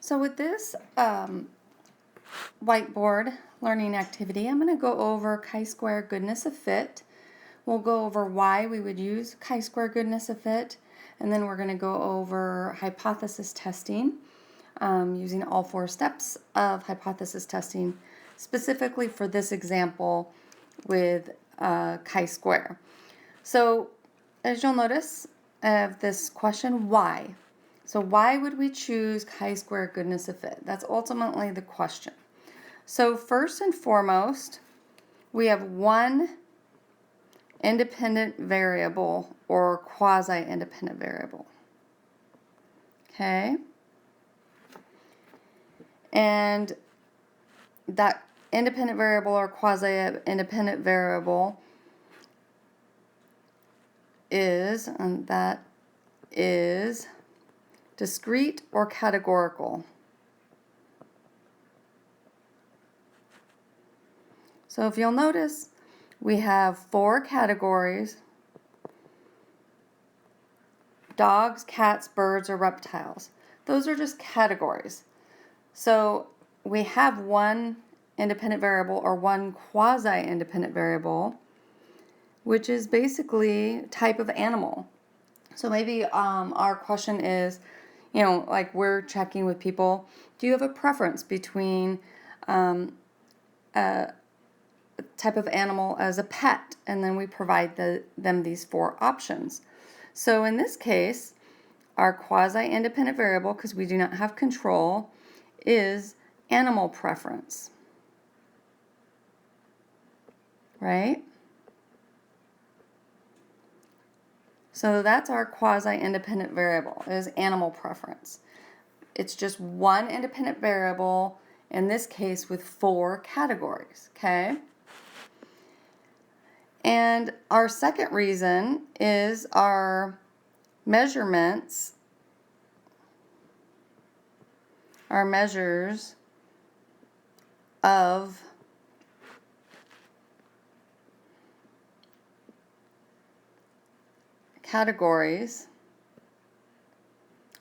So with this whiteboard learning activity, I'm going to go over chi-square goodness of fit. We'll go over why we would use chi-square goodness of fit, and then we're going to go over hypothesis testing using all 4 steps of hypothesis testing, specifically for this example with chi-square. So as you'll notice, I have this question, why? So why would we choose chi-square goodness of fit? That's ultimately the question. So first and foremost, we have one independent variable or quasi-independent variable. Okay? And that independent variable or quasi-independent variable is, and that is discrete or categorical. So if you'll notice, we have 4 categories: dogs, cats, birds, or reptiles. Those are just categories. So we have one independent variable or one quasi-independent variable, which is basically type of animal. So maybe our question is, like we're checking with people, do you have a preference between a type of animal as a pet? And then we provide them these 4 options. So in this case, our quasi-independent variable, because we do not have control, is animal preference, right? So that's our quasi-independent variable, is animal preference. It's just one independent variable, in this case with 4 categories, okay? And our second reason is our measurements, our measures of categories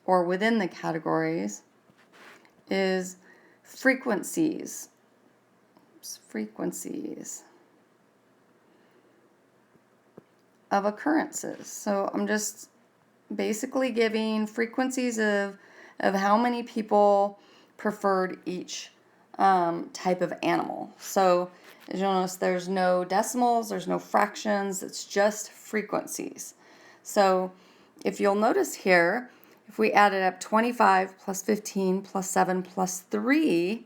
or within the categories is frequencies. Frequencies of occurrences. So I'm just basically giving frequencies of how many people preferred each type of animal. So as you'll notice, there's no decimals, there's no fractions, it's just frequencies. So if you'll notice here, if we added up 25 plus 15 plus 7 plus 3,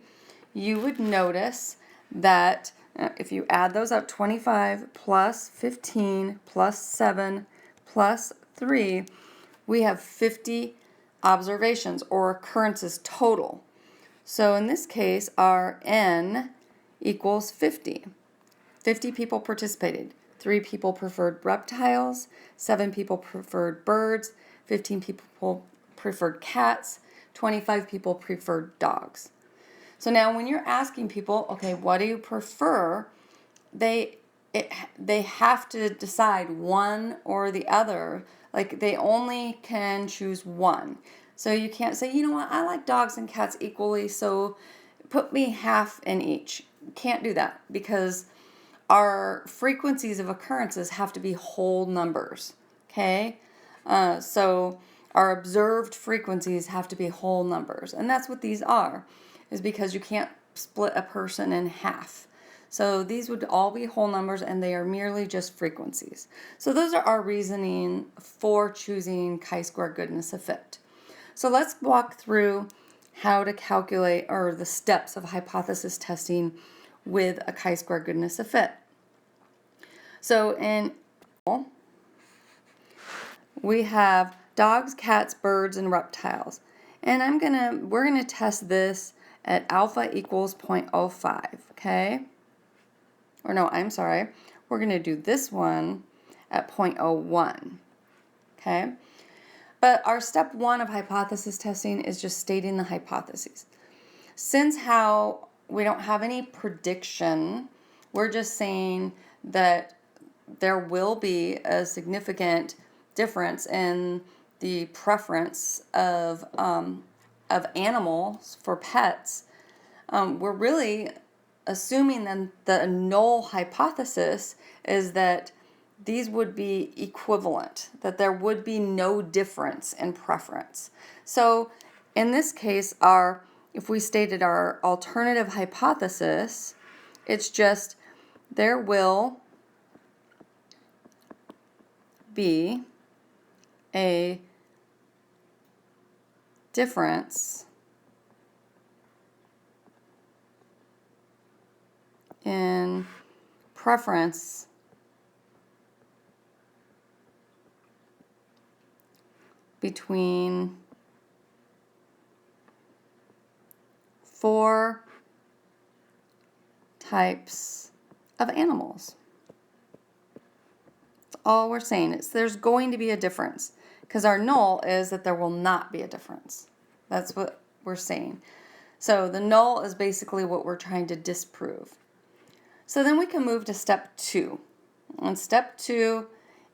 you would notice that if you add those up, 25 plus 15 plus 7 plus 3, we have 50 observations or occurrences total. So in this case, our N equals 50. 50 people participated. 3 people preferred reptiles, 7 people preferred birds, 15 people preferred cats, 25 people preferred dogs. So now when you're asking people, okay, what do you prefer? They have to decide one or the other. Like they only can choose one. So you can't say, you know what, I like dogs and cats equally, so put me half in each. Can't do that because our frequencies of occurrences have to be whole numbers, okay? So our observed frequencies have to be whole numbers, and that's what these are, is because you can't split a person in half. So these would all be whole numbers, and they are merely just frequencies. So those are our reasoning for choosing chi-square goodness of fit. So let's walk through how to calculate, or the steps of hypothesis testing with a chi-square goodness of fit. So in we have dogs, cats, birds, and reptiles. And we're gonna test this at alpha equals 0.05, okay? Or no, I'm sorry. We're gonna do this one at 0.01, okay? But our step 1 of hypothesis testing is just stating the hypotheses. Since how we don't have any prediction, we're just saying that there will be a significant difference in the preference of of animals for pets, we're really assuming then the null hypothesis is that these would be equivalent, that there would be no difference in preference. So in this case, if we stated our alternative hypothesis, it's just there will be a difference in preference between 4 types of animals. That's all we're saying. There's going to be a difference, because our null is that there will not be a difference. That's what we're saying. So the null is basically what we're trying to disprove. So then we can move to step 2. And step 2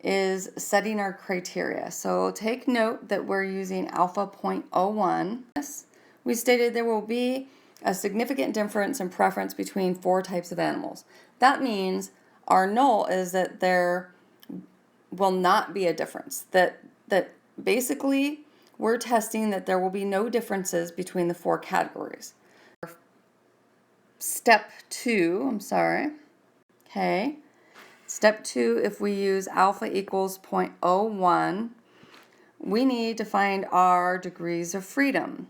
is setting our criteria. So take note that we're using alpha 0.01. We stated there will be a significant difference in preference between 4 types of animals. That means our null is that there will not be a difference. That basically we're testing that there will be no differences between the 4 categories. Step 2, okay. Step 2, if we use alpha equals 0.01, we need to find our degrees of freedom,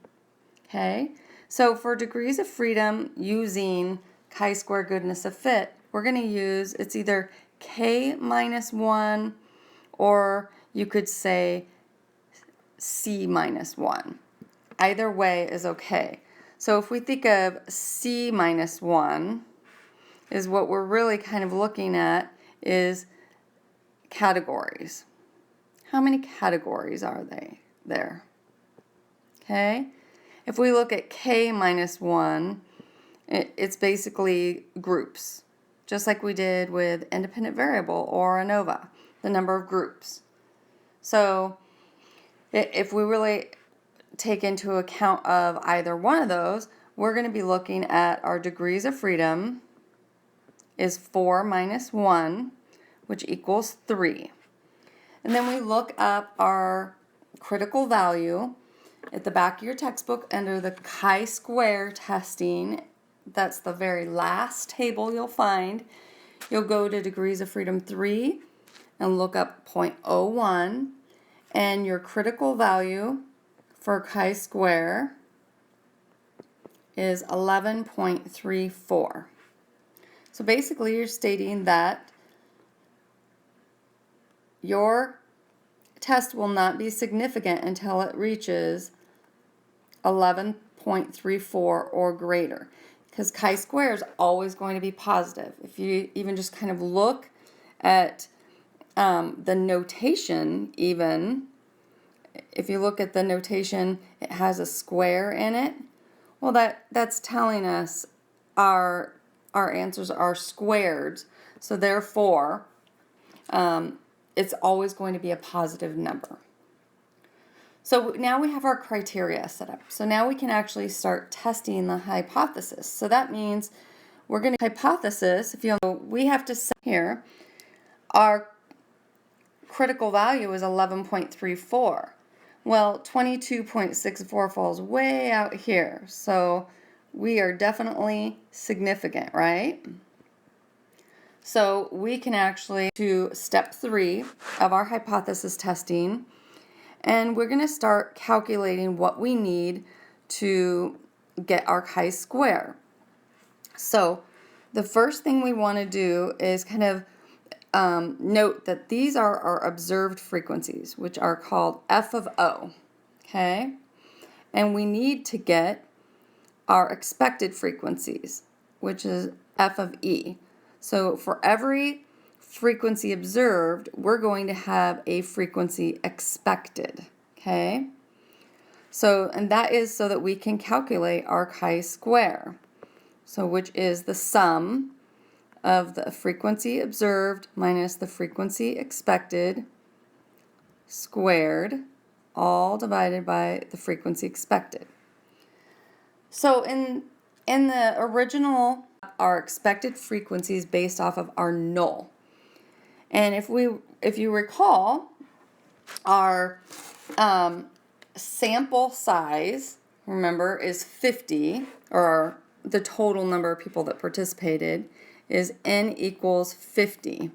okay. So for degrees of freedom using chi-square goodness of fit, we're going to use, it's either k minus 1, or you could say c minus 1. Either way is okay. So if we think of c minus 1, is what we're really kind of looking at is categories. How many categories are there? Okay. If we look at k minus 1, it's basically groups, just like we did with independent variable or ANOVA, the number of groups. So if we really take into account of either one of those, we're going to be looking at our degrees of freedom is 4 minus 1, which equals 3. And then we look up our critical value at the back of your textbook under the chi-square testing. That's the very last table you'll find. You'll go to degrees of freedom 3 and look up 0.01, and your critical value for chi-square is 11.34. So basically you're stating that your test will not be significant until it reaches 11.34 or greater, because chi-square is always going to be positive. If you even just kind of look at the notation, even if you look at the notation, it has a square in it. Well, that's telling us our answers are squared, so therefore it's always going to be a positive number. So now we have our criteria set up. So now we can actually start testing the hypothesis. So that means we're going to hypothesis, if you know, we have to set here, our critical value is 11.34. Well, 22.64 falls way out here. So we are definitely significant, right? So we can actually do step 3 of our hypothesis testing, and we're going to start calculating what we need to get our chi-square. So the first thing we want to do is kind of note that these are our observed frequencies, which are called f of o, okay? And we need to get our expected frequencies, which is f of e. So for every frequency observed, we're going to have a frequency expected, okay? So, and that is so that we can calculate our chi-square, so which is the sum of the frequency observed minus the frequency expected squared, all divided by the frequency expected. So in the original, our expected frequencies based off of our null. And if you recall, our sample size, remember, is 50, or the total number of people that participated is n equals 50.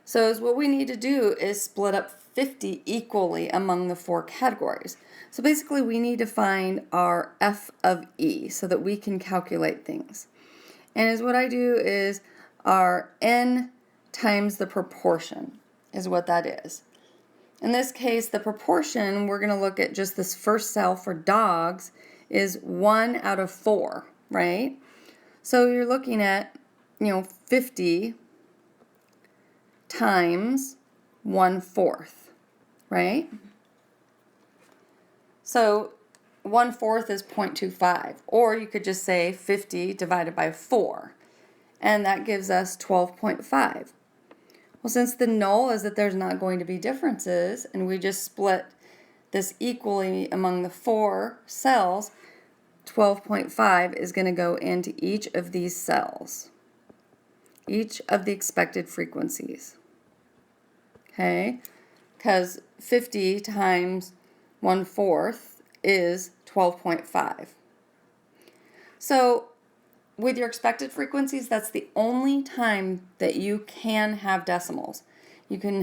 So what we need to do is split up 50 equally among the 4 categories. So basically we need to find our f of e so that we can calculate things. And as what I do is our n times the proportion is what that is. In this case, the proportion, we're going to look at just this first cell for dogs, is 1 out of 4, right? So you're looking at, 50 times 1/4, right? So 1/4 is 0.25, or you could just say 50 divided by 4, and that gives us 12.5. Well, since the null is that there's not going to be differences, and we just split this equally among the 4 cells, 12.5 is going to go into each of these cells, each of the expected frequencies. Okay? Because 50 times 1/4 is 12.5. So with your expected frequencies, that's the only time that you can have decimals. You can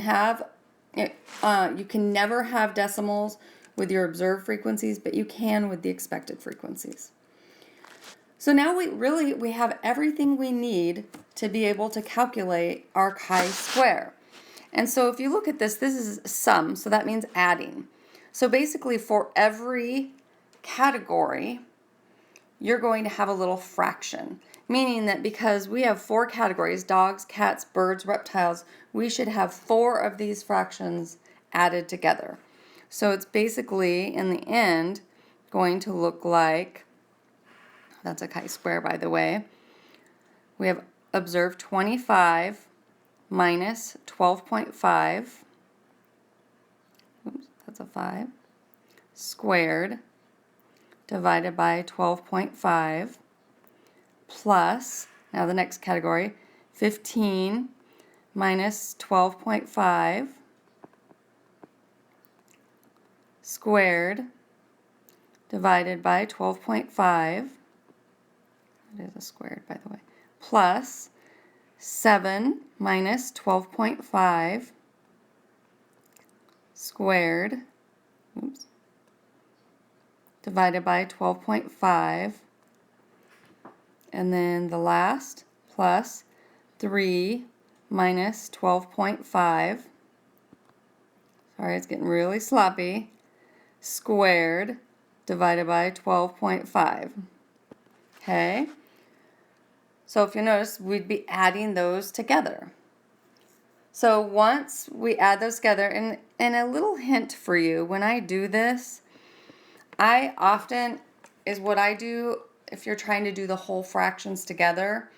never have decimals with your observed frequencies, but you can with the expected frequencies. So now we have everything we need to be able to calculate our chi-square. And so if you look at this is sum, so that means adding. So basically for every category, you're going to have a little fraction, meaning that because we have 4 categories, dogs, cats, birds, reptiles, we should have 4 of these fractions added together. So it's basically, in the end, going to look like, that's a chi-square, by the way, we have observed 25 minus 12.5, oops, that's a 5, squared, divided by 12.5, plus, now the next category, 15 minus 12.5, squared, divided by 12.5, it is a squared, by the way, plus 7 minus 12.5, squared, oops, divided by 12.5, and then the last, plus 3 minus 12.5, sorry, it's getting really sloppy, squared, divided by 12.5. Okay? So if you notice, we'd be adding those together. So once we add those together, and a little hint for you, when I do this, I often, is what I do, if you're trying to do the whole fractions together,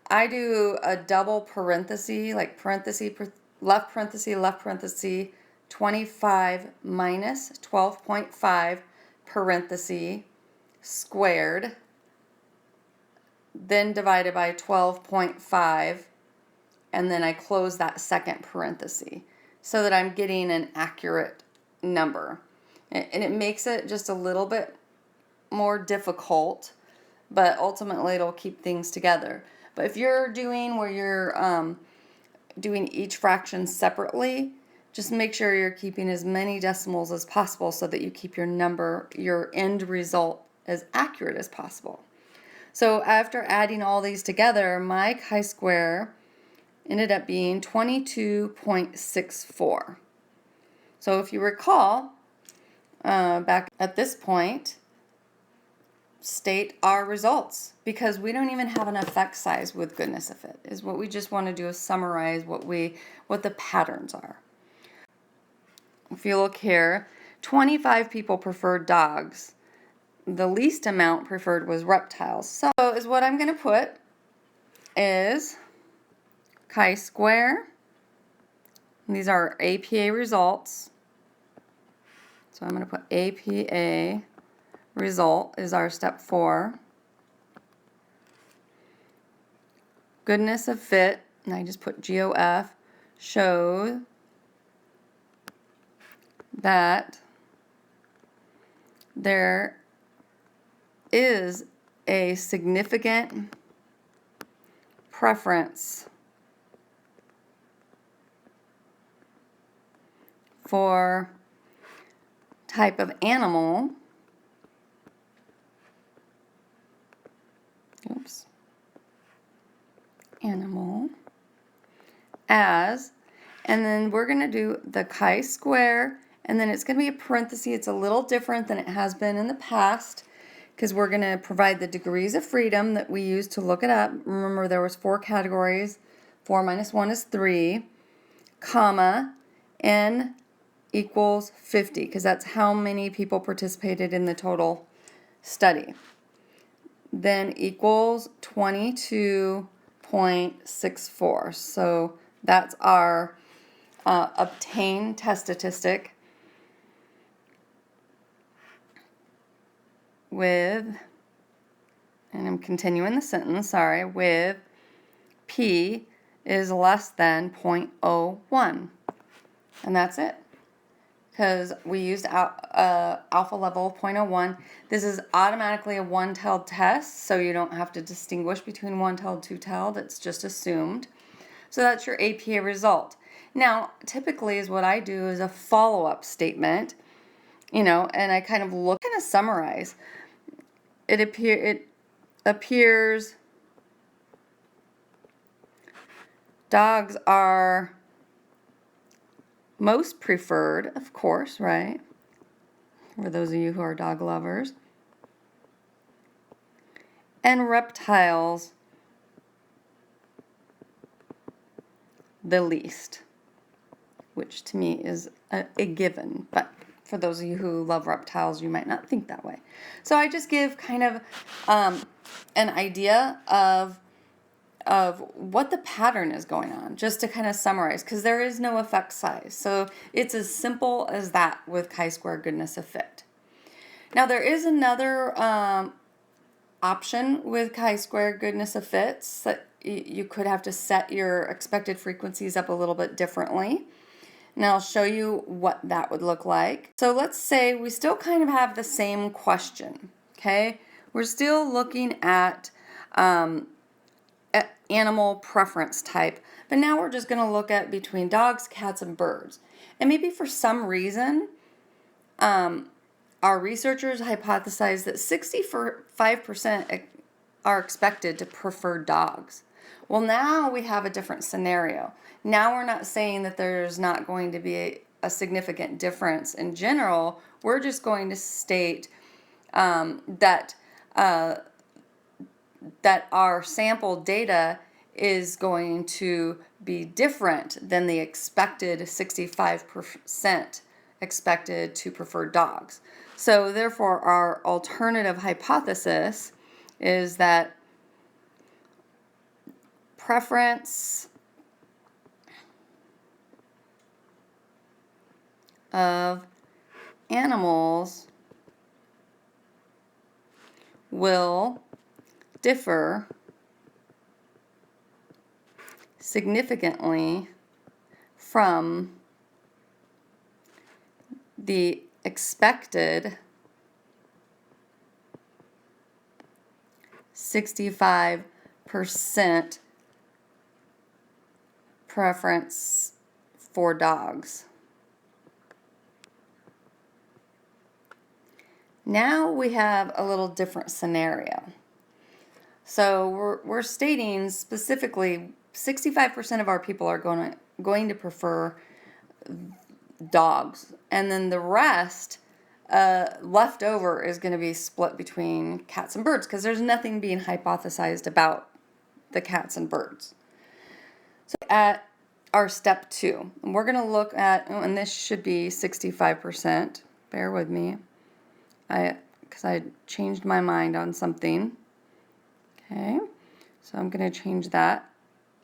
I do a double parenthesis, like parenthesis, left parenthesis, 25 minus 12.5 parenthesis squared, then divided by 12.5, and then I close that second parenthesis so that I'm getting an accurate number. And it makes it just a little bit more difficult, but ultimately it'll keep things together. But if you're doing where you're doing each fraction separately, just make sure you're keeping as many decimals as possible so that you keep your number, your end result, as accurate as possible. So after adding all these together, my chi-square ended up being 22.64. So if you recall, back at this point, state our results, because we don't even have an effect size with goodness of it. Is what we just want to do is summarize what the patterns are. If you look here, 25 people preferred dogs. The least amount preferred was reptiles. So is what I'm going to put is chi-square. These are APA results. So I'm going to put APA result is our step 4. Goodness of fit, and I just put GOF, show that there is a significant preference for type of animal, animal, as, and then we're going to do the chi-square, and then it's going to be a parenthesis. It's a little different than it has been in the past because we're going to provide the degrees of freedom that we used to look it up. Remember, there was 4 categories. 4 minus 1 is 3, comma, n equals 50, because that's how many people participated in the total study. Then equals 22.64. So that's our obtained test statistic with, and I'm continuing the sentence, sorry, with P is less than 0.01. And that's it. Because we used alpha level of 0.01. This is automatically a one-tailed test, so you don't have to distinguish between one-tailed, two-tailed. It's just assumed. So that's your APA result. Now, typically is what I do is a follow-up statement, and I kind of summarize. It appears dogs are most preferred, of course, right? For those of you who are dog lovers. And reptiles the least, which to me is a given, but for those of you who love reptiles, you might not think that way. So I just give kind of an idea of what the pattern is going on, just to kind of summarize, because there is no effect size. So it's as simple as that with chi-square goodness of fit. Now there is another option with chi-square goodness of fits that you could have to set your expected frequencies up a little bit differently. And I'll show you what that would look like. So let's say we still kind of have the same question, okay? We're still looking at animal preference type, but now we're just going to look at between dogs, cats, and birds. And maybe for some reason, our researchers hypothesized that 65% are expected to prefer dogs. Well, now we have a different scenario. Now we're not saying that there's not going to be a significant difference in general. We're just going to state that our sample data is going to be different than the expected 65% expected to prefer dogs. So therefore, our alternative hypothesis is that preference of animals will differ significantly from the expected 65% preference for dogs. Now we have a little different scenario. So we're stating specifically 65% of our people are going to prefer dogs, and then the rest left over is going to be split between cats and birds, because there's nothing being hypothesized about the cats and birds. So at our step 2, we're going to look at, and this should be 65%. Bear with me, because I changed my mind on something. Okay, so I'm going to change that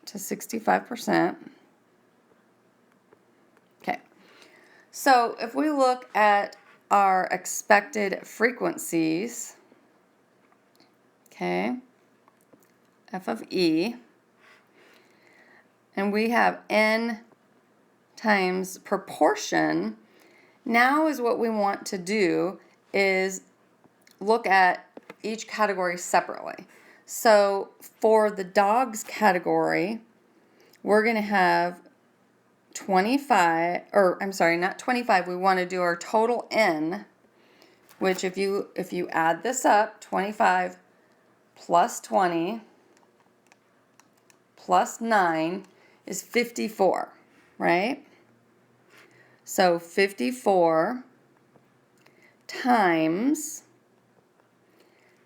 to 65%. Okay, so if we look at our expected frequencies, okay, f of e, and we have n times proportion, now is what we want to do is look at each category separately. So for the dogs category, we're going to have 25, or I'm sorry, not 25, we want to do our total n, which if you add this up, 25 plus 20 plus 9 is 54, right? So 54 times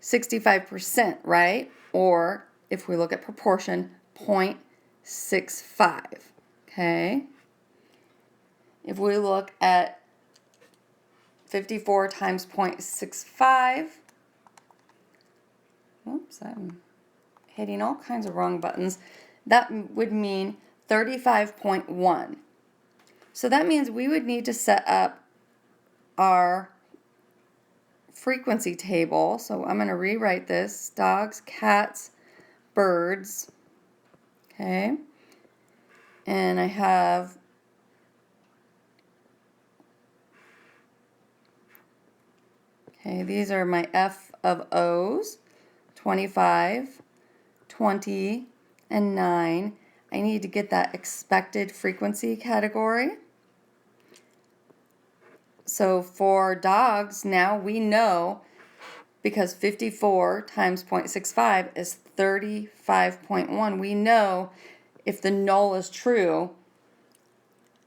65%, right? Or if we look at proportion, 0.65, okay? If we look at 54 times 0.65, oops, I'm hitting all kinds of wrong buttons, that would mean 35.1. So that means we would need to set up our frequency table. So I'm going to rewrite this: dogs, cats, birds, okay? And I have these are my F of O's, 25, 20, and 9. I need to get that expected frequency category. So for dogs, now we know, because 54 times 0.65 is 35.1, we know if the null is true,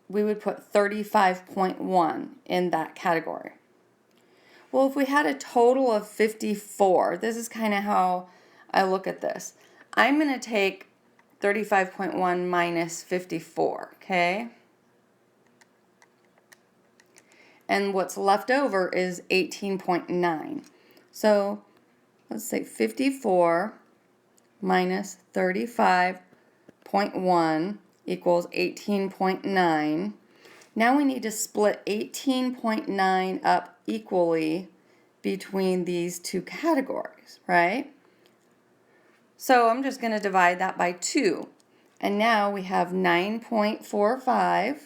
we would put 35.1 in that category. Well, if we had a total of 54, this is kind of how I look at this. I'm going to take 35.1 minus 54, okay? And what's left over is 18.9. So let's say 54 minus 35.1 equals 18.9. Now we need to split 18.9 up equally between these two categories, right? So I'm just going to divide that by 2. And now we have 9.45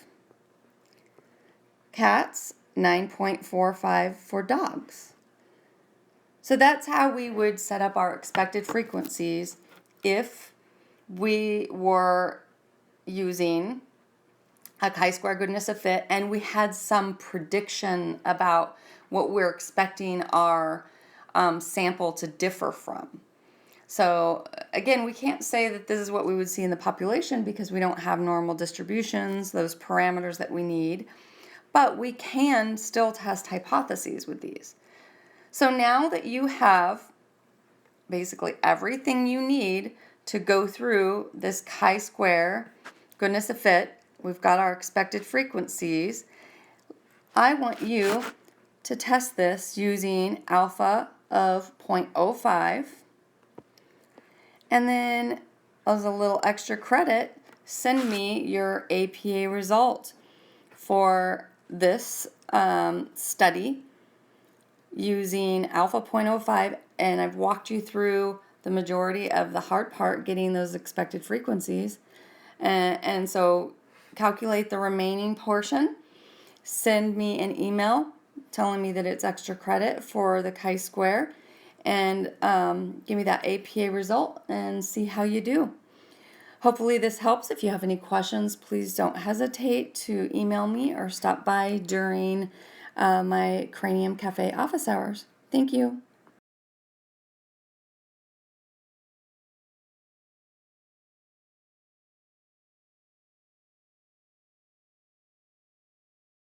cats, 9.45 for dogs. So that's how we would set up our expected frequencies if we were using a chi-square goodness of fit and we had some prediction about what we're expecting our sample to differ from. So again, we can't say that this is what we would see in the population because we don't have normal distributions, those parameters that we need. But we can still test hypotheses with these. So now that you have basically everything you need to go through this chi-square goodness of fit, we've got our expected frequencies, I want you to test this using alpha of 0.05. And then as a little extra credit, send me your APA result for this study using alpha 0.05, and I've walked you through the majority of the hard part, getting those expected frequencies. And so calculate the remaining portion, send me an email telling me that it's extra credit for the chi-square, and give me that APA result and see how you do. Hopefully this helps. If you have any questions, please don't hesitate to email me or stop by during my Cranium Cafe office hours. Thank you.